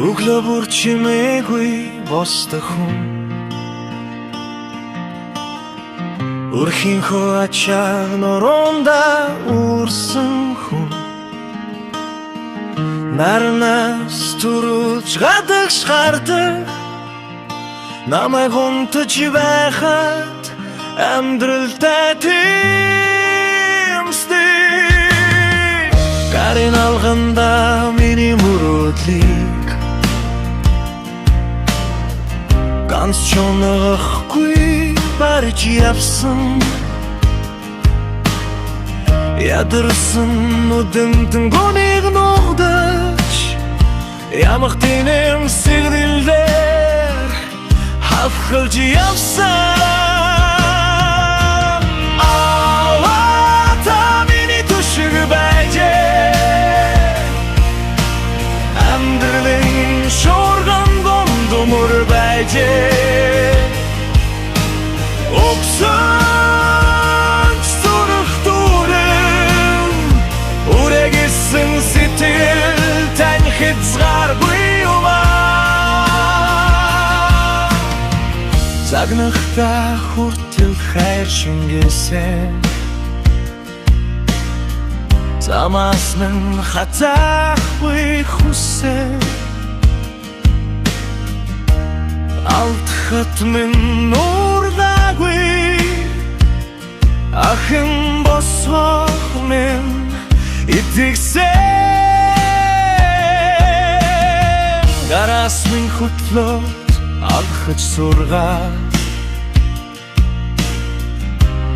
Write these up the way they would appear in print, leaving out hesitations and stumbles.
Өглөө бүр чимээгүй босдог хүн Өрхийнхөө ачааг нуруунда үрсэн хүн Нарнаас түрүүлж гадагш гардаг Намайг унтаж байхад амьдралтай тэмсдэг Гарын алганда миний мөрөөдлийг Ганц чоногохгүй барж явсан Ядарсан нүдэмтэн гоныг нугдаж Ямах тинэм сэгдэлдэр хавхалж явсан Та миний түшиг байжээ Амьдралын шуурган гондомор байжээ Оксанч сурах дүүрэн Үрэгсэн сэтгэл тань хязгааргүй юмаа Загнахта хүртэл хайр шингээсэн Замаас минь хатахгүй хүсээ Алдахад минь нуурдаггүй Ахын босгох минь итгэсэн Гараас минь хөтлөд алхаж сургаад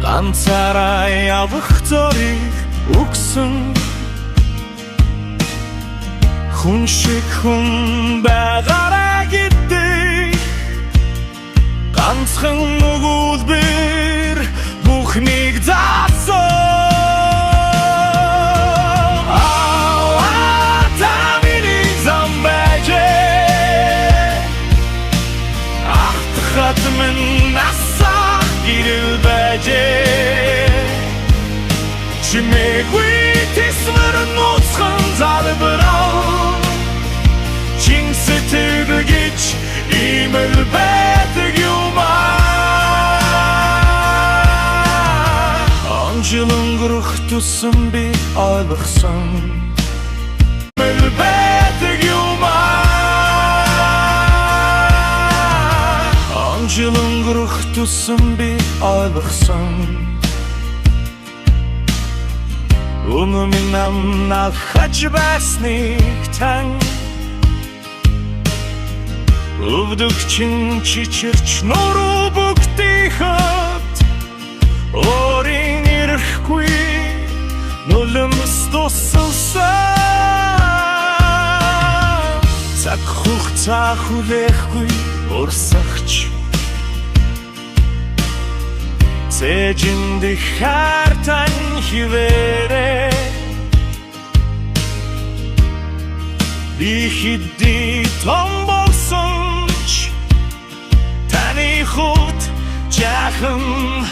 Ганцаараа явах зориг өгсөн Хүн шиг хүн байгаарай гэдэг Ганцхан өгүүлбэр бүхнийг заасан Та миний зам байжээ Ахтахад минь насаа гэрэл байжээ Чимээгүй тисмэр нуцхан залбирал Чин сэтгэл гэж имэл байдаг юмаа Онжил өнгөрөх тусан би ойлгосон Имэл байдаг юмаа Онжил өнгөрөх тусан би ойлгосон Өмнө намнаа хаж байсныг тань Өвдөгчин чичирч нуруу бүгдийхэд Орин ирэхгүй нулимс тусалсан Цаг хугацаа хүлээхгүй урсагч Цээжинд их хартань хивээрээ Би хэдий том болсон ч Таны хувьд жаахан